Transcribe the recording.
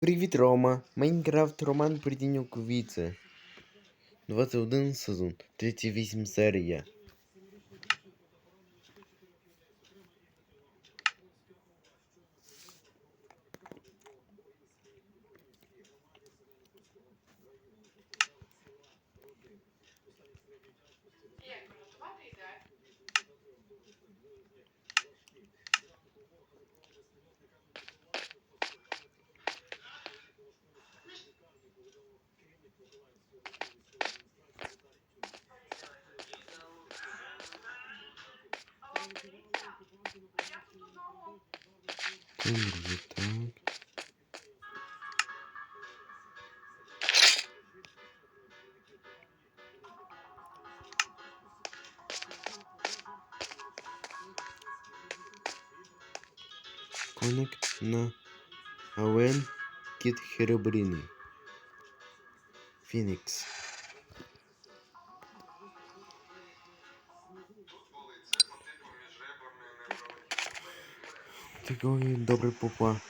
Привіт, Рома. Майнкрафт Роман Придінюк Віце. 21 сезон, 38 серія. Так. Коник на Авен Кіт Херебріний. Фінікс. Такий добрий попа.